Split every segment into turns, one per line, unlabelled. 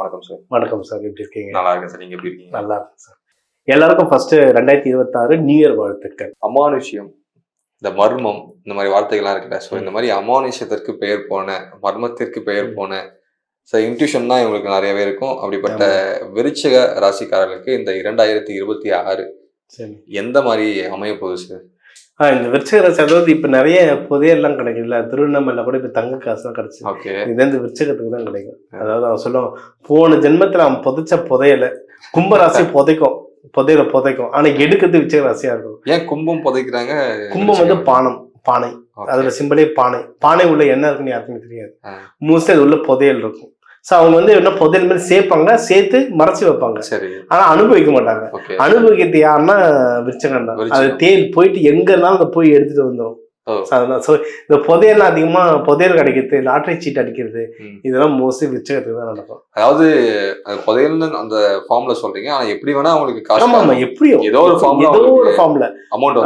வணக்கம் சார்.
வணக்கம் சார், எப்படி இருக்கீங்க?
நல்லா இருக்கேன் சார். நீங்க எப்படி இருக்கீங்க?
நல்லா இருக்கு சார். எல்லாருக்கும் ஃபர்ஸ்ட் 2026 நியூ இயர் வாழ்த்துக்கள்.
அமானுஷ்யம், இந்த மர்மம், இந்த மாதிரி வார்த்தைகள்லாம் இருக்குல்ல. ஸோ இந்த மாதிரி அமானுஷ்யத்திற்கு பெயர் போன, மர்மத்திற்கு பெயர் போன இன்ட்யூஷன் தான் இவங்களுக்கு நிறையவே இருக்கும். அப்படிப்பட்ட விருச்சிக ராசிக்காரர்களுக்கு இந்த 2026 எந்த மாதிரி அமைய போகுது சார்?
இந்த விருச்சிக ராசி அதாவது இப்போ நிறைய புதையெல்லாம் கிடைக்குதுல்ல, திருவண்ணாமலை கூட இப்போ தங்க காசு தான் கிடைச்சி.
ஓகே,
இது இந்த விருச்சிகத்துக்கு தான் கிடைக்கும். அதாவது அவன் சொல்லுவான், போன ஜென்மத்தில் அவன் புதைச்ச புதையலை கும்பராசி புதைக்கும் ஆனா எடுக்கிறது விருச்சிக ராசியா இருக்கும்.
ஏன் கும்பம் புதைக்கிறாங்க?
கும்பம் வந்து பானை, அதுல சிம்பிளே பானை உள்ள என்ன இருக்குன்னு யாருக்குமே தெரியாது. மோஸ்ட்லி அது உள்ள புதையல் இருக்கும். ஸோ அவங்க வந்து என்ன புதையல் மாதிரி சேர்ப்பாங்க, சேர்த்து மறைச்சி வைப்பாங்க.
சரி,
ஆனா அனுபவிக்க மாட்டாங்க. அனுபவிக்கிறது யாருன்னா விருச்சிகம் தான். அது தேல் போயிட்டு எங்க இருந்தாலும் அதை போய் எடுத்துட்டு வந்துடும். இந்த புதையெல்லாம் அதிகமா புதையல் கிடைக்கிறது, லாட்டரி சீட் அடிக்கிறது, இதெல்லாம் மோஸ்ட்லி விருச்சிகத்துக்கு தான் நடக்கும்.
அதாவது புதையல்னு அந்த ஃபார்ம்ல சொல்றீங்க, ஆனா எப்படி வேணா அவங்களுக்கு காசு.
ஆமா, எப்படியோ
ஏதோ ஒரு ஃபார்ம்ல
அமௌண்ட்.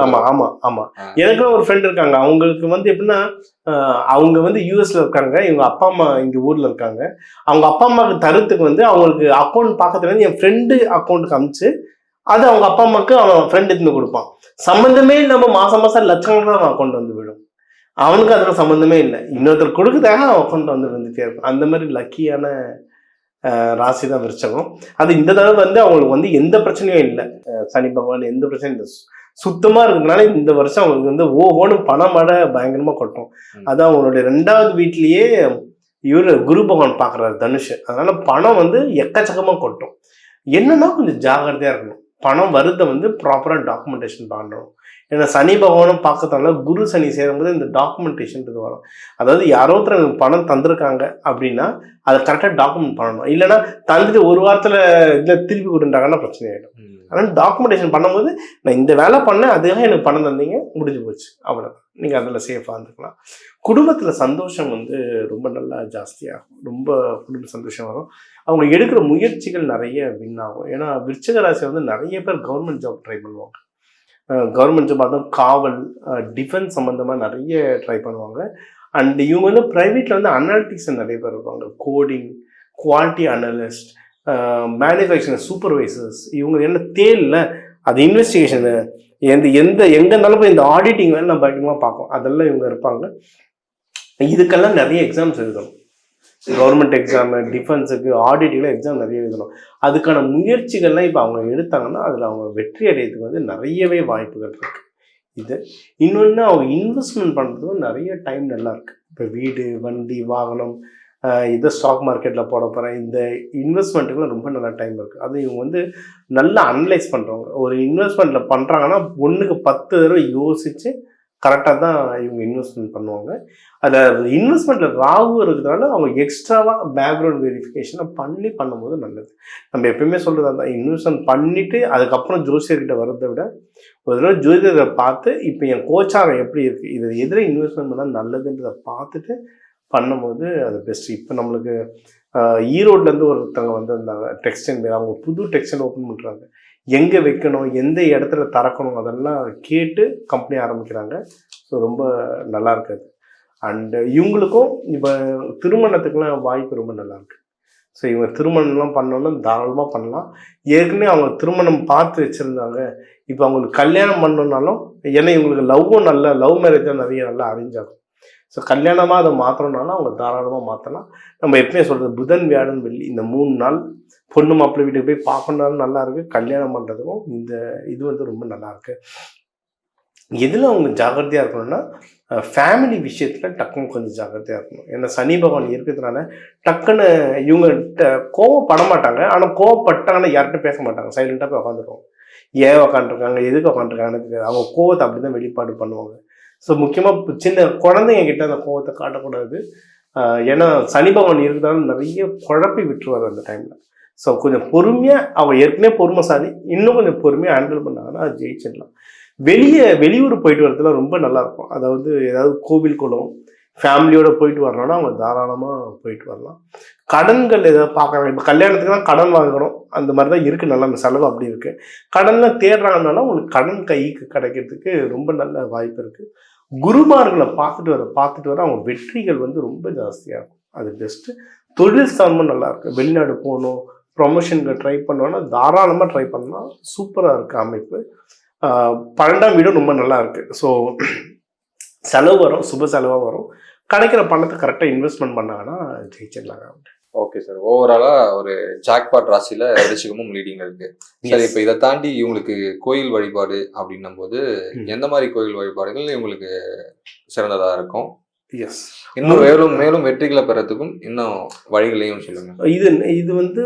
ஆமா. எனக்கு ஒரு ஃப்ரெண்ட் இருக்காங்க. அவங்களுக்கு வந்து எப்படின்னா, அவங்க வந்து யூஎஸ்ல இருக்காங்க, இவங்க அப்பா அம்மா இங்க ஊர்ல இருக்காங்க. அவங்க அப்பா அம்மாவுக்கு தரத்துக்கு வந்து அவங்களுக்கு அக்கௌண்ட் பார்க்கறதுல இருந்து என் ஃப்ரெண்டு அக்கௌண்ட்டுக்கு அனுப்பிச்சு அது அவங்க அப்பா அம்மாவுக்கு அவன் ஃப்ரெண்ட் எடுத்து கொடுப்பான். சம்மந்தமே இல்லாம மாசம் லட்சங்கள் தான் அக்கௌண்ட் வந்து விடும். அவனுக்கு அதுல சம்மந்தமே இல்லை, இன்னொருத்தர் கொடுக்குறதாக அவன் அக்கௌண்ட் வந்து வந்துட்டே இருக்கும். அந்த மாதிரி லக்கியான ராசி தான் விருச்சகம். அது இந்த தடவை வந்து அவங்களுக்கு வந்து எந்த பிரச்சனையும் இல்லை. சனி பகவான் எந்த பிரச்சனையும் இல்லை, சுத்தமா இருக்கிறதுனால இந்த வருஷம் அவங்களுக்கு வந்து ஓஹோன்னு பணமழை பயங்கரமா கொட்டும். அது அவங்களுடைய 2வது வீட்லயே இவரு குரு பகவான் பாக்குறாரு, தனுஷ். அதனால பணம் வந்து எக்கச்சக்கமா கொட்டும். என்னன்னா கொஞ்சம் ஜாகிரதையா இருக்கணும். பணம் வருதை வந்து ப்ராப்பரா டாக்குமெண்டேஷன் பண்ணணும். ஏன்னா சனி பகவானும் பார்க்கறதுனால குரு சனி சேரும்போது இந்த டாக்குமெண்டேஷன் இது வரும். அதாவது யாரோ ஒருத்தர் பணம் தந்திருக்காங்க அப்படின்னா அதை கரெக்டாக டாக்குமெண்ட் பண்ணணும். இல்லைன்னா தந்துட்டு ஒரு வாரத்தில் இதில் திருப்பி கொடுத்துட்டாங்கன்னா பிரச்சனை ஆகிடும். அதனால் டாக்குமெண்டேஷன் பண்ணும்போது நான் இந்த வேலை பண்ணேன், அதுக்காக எனக்கு பணம் தந்தீங்க, முடிஞ்சு போச்சு, அவ்வளோதான். நீங்கள் அதில் சேஃபாக இருந்துக்கலாம். குடும்பத்தில் சந்தோஷம் வந்து ரொம்ப நல்லா ஜாஸ்தியாகும். ரொம்ப குடும்ப சந்தோஷம் வரும். அவங்க எடுக்கிற முயற்சிகள் நிறைய வின் ஆகும். ஏன்னா விருச்சிக ராசி வந்து நிறைய பேர் கவர்மெண்ட் ஜாப் ட்ரை பண்ணுவாங்க. கவர்மெண்ட் ஜாப், அதுவும் காவல், டிஃபென்ஸ் சம்மந்தமாக நிறைய ட்ரை பண்ணுவாங்க. அண்ட் இவங்க வந்து ப்ரைவேட்டில் வந்து அனாலிட்டிக்ஸ் நிறைய பேர் இருப்பாங்க. Coding, quality analyst, manufacturing supervisors. இவங்க என்ன தேல்ல அது இன்வெஸ்டிகேஷனு எங்கே இருந்தாலும் போய் இந்த ஆடிட்டிங் வேலை நம்ம பயங்கரமாக பார்ப்போம். அதெல்லாம் இவங்க இருப்பாங்க. இதுக்கெல்லாம் நிறைய எக்ஸாம்ஸ் எழுதணும். கவர்மெண்ட் எக்ஸாமு, டிஃபென்ஸுக்கு, ஆடிட்டிங்லாம் எக்ஸாம் நிறைய எழுதணும். அதுக்கான முயற்சிகள்லாம் இப்போ அவங்க எடுத்தாங்கன்னா அதில் அவங்க வெற்றி அடையிறதுக்கு வந்து நிறையவே வாய்ப்புகள் இருக்குது. இது இன்னொன்று, அவங்க இன்வெஸ்ட்மெண்ட் பண்ணுறதுக்கும் நிறைய டைம் நல்லா இருக்குது. இப்போ வீடு, வண்டி, வாகனம், இதை ஸ்டாக் மார்க்கெட்டில் போட போகிறேன், இந்த இன்வெஸ்ட்மெண்ட்டுக்குலாம் ரொம்ப நல்ல டைம் இருக்குது. அது இவங்க வந்து நல்லா அனலைஸ் பண்ணுறவங்க. ஒரு இன்வெஸ்ட்மெண்ட்டில் பண்ணுறாங்கன்னா 1க்கு 10 தடவை யோசித்து கரெக்டாக தான் இவங்க இன்வெஸ்ட்மெண்ட் பண்ணுவாங்க. அதில் இன்வெஸ்ட்மெண்ட்டில் ராகு இருக்கிறதுனால அவங்க எக்ஸ்ட்ராவாக பேக்ரவுண்ட் வெரிஃபிகேஷனை பண்ணும்போது நல்லது. நம்ம எப்பயுமே சொல்கிறது அந்த இன்வெஸ்ட்மெண்ட் பண்ணிவிட்டு அதுக்கப்புறம் ஜோசியர்கிட்ட வர்றதை விட ஒரு தடவை ஜோதிடரை பார்த்து இப்போ என் கோச்சாரம் எப்படி இருக்குது, இதை எதிரே இன்வெஸ்ட்மெண்ட் பண்ணால் நல்லதுன்றதை பார்த்துட்டு பண்ணும்போது அது பெஸ்ட்டு. இப்போ நம்மளுக்கு ஈரோட்லேருந்து ஒருத்தவங்க வந்திருந்தாங்க, டெக்ஸ்டைல் மேலே. அவங்க புது டெக்ஸ்டைல் ஓப்பன் பண்ணுறாங்க. எங்கே வைக்கணும், எந்த இடத்துல திறக்கணும், அதெல்லாம் கேட்டு கம்பெனி ஆரம்பிக்கிறாங்க. ஸோ ரொம்ப நல்லா இருக்காது. அண்டு இவங்களுக்கும் இப்போ திருமணத்துக்குலாம் வாய்ப்பு ரொம்ப நல்லாயிருக்கு. ஸோ இவங்க திருமணம்லாம் பண்ணோன்னா தாராளமாக பண்ணலாம். ஏற்கனவே அவங்க திருமணம் பார்த்து வச்சுருந்தாங்க, இப்போ அவங்களுக்கு கல்யாணம் பண்ணணுன்னாலும், ஏன்னா இவங்களுக்கு லவ் மேரேஜாக நிறைய நல்லா அரேஞ்ச் ஆகும். ஸோ கல்யாணமாக அதை மாற்றணுன்னாலும் அவங்க தாராளமாக மாற்றலாம். நம்ம எப்பயுமே சொல்கிறது புதன், வியாழன், வெள்ளி இந்த 3 நாள் பொண்ணு மாப்பிள்ளை வீட்டுக்கு போய் பார்க்கணுன்னாலும் நல்லாயிருக்கு. கல்யாணம் பண்ணுறதுக்கும் இந்த இது வந்து ரொம்ப நல்லாயிருக்கு. எதில் அவங்க ஜாக்கிரதையாக இருக்கணும்னா ஃபேமிலி விஷயத்தில் டக்குன்னு கொஞ்சம் ஜாக்கிரதையாக இருக்கணும். ஏன்னா சனி பகவான் இருக்கிறதுனால டக்குன்னு இவங்க கோவப்பட மாட்டாங்க. ஆனால் கோவப்பட்டாங்கன்னா யார்கிட்ட பேச மாட்டாங்க, சைலண்ட்டாக போய் உட்காந்துருவாங்க. ஏன் உட்காந்துருக்காங்க, எதுக்கு உட்காந்துருக்காங்கன்னு அவங்க கோவத்தை அப்படி தான் வெளிப்பாடு பண்ணுவாங்க. ஸோ முக்கியமாக சின்ன குழந்தைங்க கிட்ட அந்த கோவத்தை காட்டக்கூடாது. ஏன்னா சனி பகவான் இருக்கிறதால நிறைய குழப்பி விட்டுருவார் அந்த டைமில். ஸோ கொஞ்சம் பொறுமையாக, அவங்க ஏற்கனவே பொறுமைசாலி, இன்னும் கொஞ்சம் பொறுமையாக ஹேண்டில் பண்ணாங்கன்னா அது ஜெயிச்சிடலாம். வெளியூர் போயிட்டு வரதுல ரொம்ப நல்லாயிருக்கும். அதாவது ஏதாவது கோவில் குளம் ஃபேமிலியோடு போயிட்டு வரணும்னா அவங்க தாராளமாக போயிட்டு வரலாம். கடன்கள் ஏதாவது பார்க்குறாங்க, இப்போ கல்யாணத்துக்குலாம் கடன் வாங்குகிறோம், அந்த மாதிரி தான் இருக்குது. நல்லா செலவு அப்படி இருக்குது. கடனில் தேடுறாங்கனால உங்களுக்கு கடன் கைக்கு கிடைக்கிறதுக்கு ரொம்ப நல்ல வாய்ப்பு இருக்குது. குருமார்களை பார்த்துட்டு வர அவங்க வெற்றிகள் வந்து ரொம்ப ஜாஸ்தியாகும். அது பெஸ்ட்டு. தொழில் ஸ்தானமும் நல்லா இருக்கு. வெளிநாடு போகணும், ப்ரொமோஷனுக்கு ட்ரை பண்ணோன்னா தாராளமாக ட்ரை பண்ணலாம். சூப்பராக இருக்குது அமைப்பு. 12ஆம் வீடும் ரொம்ப நல்லா இருக்கு. ஸோ செலவு வரும், சுப செலவாக வரும். கிடைக்கிற பணத்தை கரெக்டாக இன்வெஸ்ட்மெண்ட் பண்ணாங்கன்னா ஜெயிச்சிடலாங்க.
Okay sir. ஓவராலா ஒரு ஜாக்பாட் ராசியில விருச்சிகமும் லீடிங்ல இருக்கு. சரி, இப்ப இதை தாண்டி இவங்களுக்கு கோயில் வழிபாடு அப்படின்னும் போது எந்த மாதிரி கோயில் வழிபாடுகள் இவங்களுக்கு சிறந்ததா இருக்கும்?
எஸ்.
இன்னும் மேலும் வெற்றிகளை பெறத்துக்கும் இன்னும் வழிகளையும் சொல்லுங்க.
இது வந்து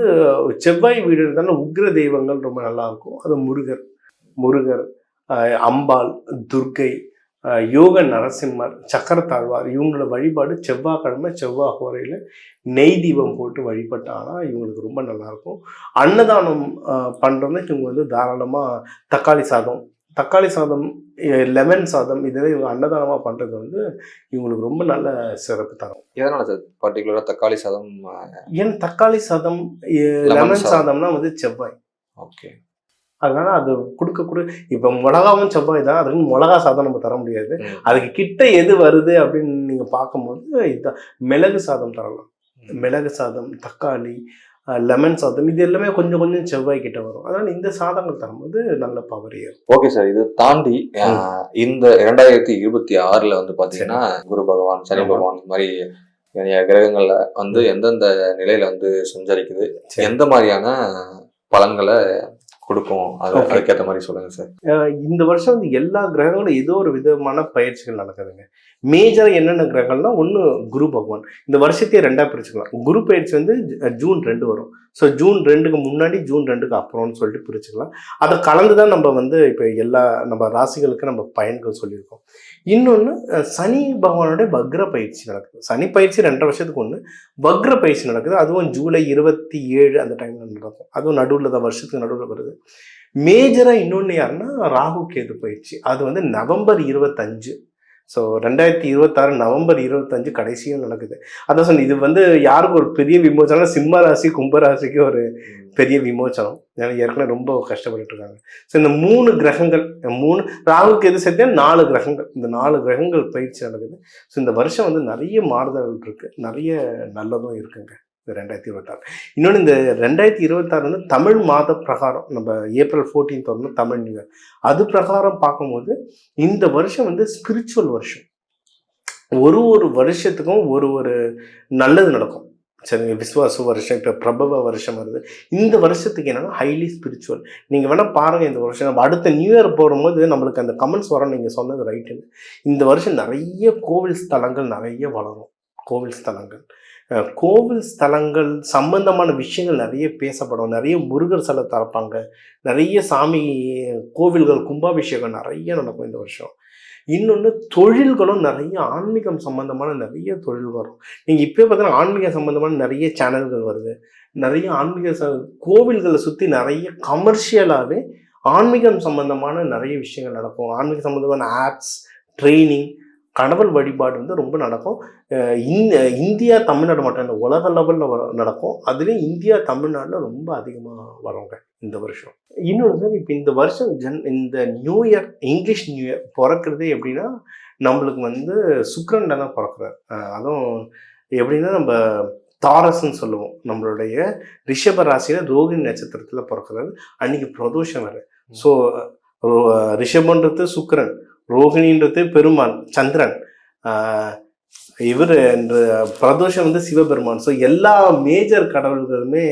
செவ்வாய் வீடு இருந்தாலும் உக்ர தெய்வங்கள் ரொம்ப நல்லா இருக்கும். அது முருகர், அம்பாள், துர்க்கை, யோக நரசிம்மர், சக்கரத்தாழ்வார் இவங்களோட வழிபாடு செவ்வாய்க்கிழமை செவ்வாய் ஹோரையில் நெய் தீபம் போட்டு வழிபட்டாங்கன்னா இவங்களுக்கு ரொம்ப நல்லாயிருக்கும். அன்னதானம் பண்ணுறதுக்கு இவங்க வந்து தாராளமாக தக்காளி சாதம், லெமன் சாதம் இதெல்லாம் இவங்க அன்னதானமாக பண்ணுறது வந்து இவங்களுக்கு ரொம்ப நல்ல சிறப்பு தரும்.
எதனால சார் பர்டிகுலராக தக்காளி சாதம்?
ஏன் தக்காளி சாதம், லெமன் சாதம்னா வந்து செவ்வாய்.
ஓகே.
அதனால அது இப்போ மிளகாவும் செவ்வாய் தான், அதுக்கு மிளகா சாதம் நம்ம தர முடியாது. அதுக்கு கிட்ட எது வருது அப்படின்னு நீங்க பார்க்கும்போது இதுதான் மிளகு சாதம் தரலாம். மிளகு சாதம், தக்காளி, லெமன் சாதம் இது எல்லாமே கொஞ்சம் கொஞ்சம் செவ்வாய் கிட்ட வரும். அதனால இந்த சாதங்கள் தரும்போது நல்ல பவர் ஏறும்.
Okay sir. இது தாண்டி இந்த 2026 வந்து பாத்தீங்கன்னா குரு பகவான், சனி பகவான் இந்த மாதிரி கிரகங்கள்ல வந்து எந்தெந்த நிலையில வந்து சஞ்சரிக்குது, எந்த மாதிரியான பலன்களை கொடுக்கும், அதுக்கேற்ற மாதிரி சொல்லுங்க சார்.
இந்த வருஷம் வந்து எல்லா கிரகங்களும் ஏதோ ஒரு விதமான பயிற்சிகள் நடக்குதுங்க. மேஜரா என்னென்ன கிரகங்கள்னா, ஒன்று குரு பகவான். இந்த வருஷத்தையே ரெண்டா பிரிச்சுக்கலாம். குரு பயிற்சி வந்து ஜூன் 2 வரும். ஸோ ஜூன் 2க்கு முன்னாடி, ஜூன் 2க்கு அப்புறம்னு சொல்லிட்டு பிரிச்சுக்கலாம். அதை கலந்து தான் நம்ம வந்து இப்போ நம்ம ராசிகளுக்கு நம்ம பயன்கள் சொல்லியிருக்கோம். இன்னொன்று சனி பகவானோட வக்ர பயிற்சி நடக்குது. சனி பயிற்சி 2.5 வருஷத்துக்கு ஒன்று, வக்ர பயிற்சி நடக்குது. அதுவும் ஜூலை 27 அந்த டைம்ல நடக்கும். அதுவும் நடுவில் தான், வருஷத்துக்கு நடுவில் வருது. மேஜரா இன்னொன்று யாருன்னா ராகு கேது பயிற்சி. அது வந்து நவம்பர் 25. ஸோ 2026 நவம்பர் 25 கடைசியும் நடக்குது. அதான் சொன்னேன், இது வந்து யாருக்கு ஒரு பெரிய விமோசனம், சிம்ம ராசி கும்பராசிக்கு ஒரு பெரிய விமோசனம். ஏன்னா ஏற்கனவே ரொம்ப கஷ்டப்பட்டு இருக்காங்க. ஸோ இந்த 3 கிரகங்கள், ராகுக்கு எது சேர்த்தா 4 கிரகங்கள், இந்த 4 கிரகங்கள் பயிற்சி நடக்குது. ஸோ இந்த வருஷம் வந்து நிறைய மாறுதல்கள் இருக்கு, நிறைய நல்லதும் இருக்குங்க இந்த 2026. இன்னொன்று இந்த 2026 வந்து தமிழ் மாத பிரகாரம், நம்ம ஏப்ரல் 14 வரணும் தமிழ் நியூ இயர், அது பிரகாரம் பார்க்கும்போது இந்த வருஷம் வந்து ஸ்பிரிச்சுவல் வருஷம். ஒரு வருஷத்துக்கும் ஒரு நல்லது நடக்கும். சரிங்க. விஸ்வாச வருஷம், இப்போ பிரபவ வருஷம் வருது. இந்த வருஷத்துக்கு என்னன்னா ஹைலி ஸ்பிரிச்சுவல். நீங்கள் வேணால் பாருங்கள், இந்த வருஷம் நம்ம அடுத்த நியூ இயர் போடும்போது நம்மளுக்கு அந்த கமெண்ட்ஸ் வரும், நீங்கள் சொன்னது ரைட்டுன்னு. இந்த வருஷம் நிறைய கோவில் ஸ்தலங்கள் நிறைய வளரும். கோவில் ஸ்தலங்கள் சம்பந்தமான விஷயங்கள் நிறைய பேசப்படும். நிறைய முருகர் சிலை திறப்பாங்க, நிறைய சாமி கோவில்கள் கும்பாபிஷேகம் நிறைய நடக்கும் இந்த வருஷம். இன்னொன்று தொழில்களும் நிறைய ஆன்மீகம் சம்பந்தமான நிறைய தொழில் வரும். நீங்கள் இப்போ பார்த்தீங்கன்னா ஆன்மீக சம்பந்தமான நிறைய சேனல்கள் வருது. நிறைய ஆன்மீக கோவில்களை சுற்றி நிறைய கமர்ஷியலாகவே ஆன்மீகம் சம்பந்தமான நிறைய விஷயங்கள் நடக்கும். ஆன்மீக சம்பந்தமான ஆப்ஸ், ட்ரைனிங், கடவுள் வழிபாடு வந்து ரொம்ப நடக்கும். இந்தியா தமிழ்நாடு மட்டும் இல்லை, உலக லெவலில் நடக்கும். அதுலேயும் இந்தியா தமிழ்நாட்டில் ரொம்ப அதிகமாக வருவாங்க இந்த வருஷம். இன்னொன்று சார், இப்போ இந்த வருஷம் இந்த new year, English new year பிறக்கிறதே எப்படின்னா, நம்மளுக்கு வந்து சுக்கிரன்ல தான் பிறக்கிறார். அதுவும் எப்படின்னா, நம்ம தாரஸ்ன்னு சொல்லுவோம். நம்மளுடைய ரிஷப ராசியில் ரோகிணி நட்சத்திரத்தில் பிறக்கிறாரு. அன்னைக்கு பிரதோஷம் வேறு. ஸோ ரிஷபன்றது சுக்கிரன், ரோகிணின்றது பெருமாள் சந்திரன், இவர் என்ற பிரதோஷம் வந்து சிவபெருமான். ஸோ எல்லா மேஜர் கடவுள்களுமே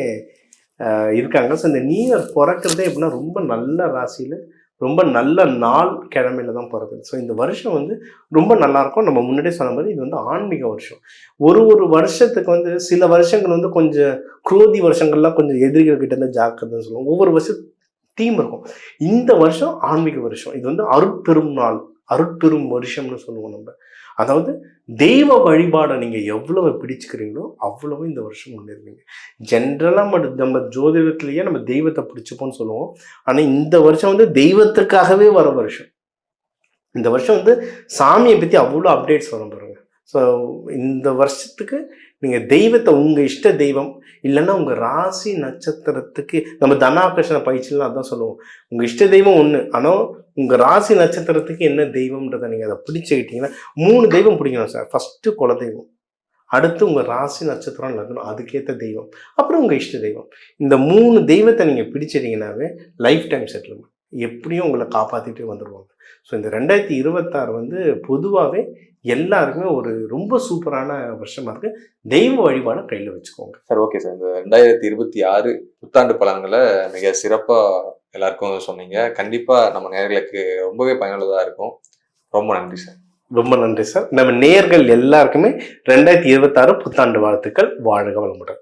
இருக்காங்க. ஸோ இந்த நியூ இயர் பிறக்கிறதே எப்படின்னா ரொம்ப நல்ல ராசியில், ரொம்ப நல்ல நாள் கிழமையில தான் பிறக்குது. ஸோ இந்த வருஷம் வந்து ரொம்ப நல்லாயிருக்கும். நம்ம முன்னாடியே சொன்ன மாதிரி இது வந்து ஆன்மீக வருஷம். ஒரு வருஷத்துக்கு வந்து சில வருஷங்கள் வந்து கொஞ்சம் குரோதி வருஷங்கள்லாம் கொஞ்சம் எதிரிகள் கிட்ட இருந்து ஜாக்கிரதைன்னு சொல்லுவோம். ஒவ்வொரு வருஷம் தீம் இருக்கும். இந்த வருஷம் ஆன்மீக வருஷம். இது வந்து அருட்பெரும் நாள், அருட்பெரும் வருஷம்னு சொல்லுவோம் நம்ம. அதாவது தெய்வ வழிபாடை நீங்கள் எவ்வளவு பிடிச்சுக்கிறீங்களோ அவ்வளவு இந்த வருஷம் முன்னேறுவீங்க. ஜென்ரலாக நம்ம ஜோதிடத்திலேயே நம்ம தெய்வத்தை பிடிச்சிப்போம்னு சொல்லுவோம். ஆனால் இந்த வருஷம் வந்து தெய்வத்துக்காகவே வர வருஷம். இந்த வருஷம் வந்து சாமியை பற்றி அவ்வளோ அப்டேட்ஸ் வரும் பாருங்க. ஸோ இந்த வருஷத்துக்கு நீங்கள் தெய்வத்தை, உங்கள் இஷ்ட தெய்வம் இல்லைன்னா உங்கள் ராசி நட்சத்திரத்துக்கு, நம்ம தனாகர்ஷண பயிற்சிலாம் அதான் சொல்லுவோம், உங்கள் இஷ்ட தெய்வம் ஒன்று, ஆனால் உங்கள் ராசி நட்சத்திரத்துக்கு என்ன தெய்வம்ன்றதை நீங்கள் அதை பிடிச்சிக்கிட்டீங்கன்னா 3 தெய்வம் பிடிக்கணும் சார். ஃபஸ்ட்டு குலதெய்வம், அடுத்து உங்கள் ராசி நட்சத்திரம் லக்னம் அதுக்கேற்ற தெய்வம், அப்புறம் உங்கள் இஷ்ட தெய்வம். இந்த 3 தெய்வத்தை நீங்கள் பிடிச்சிட்டிங்கனாவே லைஃப் டைம் செட்டில்மெண்ட், எப்படியும் உங்களை காப்பாற்றிட்டு வந்துடுவாங்க. ஸோ இந்த 2026 வந்து பொதுவாகவே எல்லாருக்குமே ஒரு ரொம்ப சூப்பரான வருஷமாக இருக்குது. தெய்வ வழிபாடை கையில் வச்சுக்கோங்க.
சார் ஓகே சார், இந்த 2026 புத்தாண்டு பலன்களை மிக சிறப்பாக எல்லாருக்கும் சொன்னீங்க. கண்டிப்பாக நம்ம நேயர்களுக்கு ரொம்பவே பயனுள்ளதாக இருக்கும். ரொம்ப நன்றி சார்.
ரொம்ப நன்றி சார். நம்ம நேயர்கள் எல்லாருக்குமே 2026 புத்தாண்டு வாழ்த்துக்கள். வாழ்க வளமுடன்.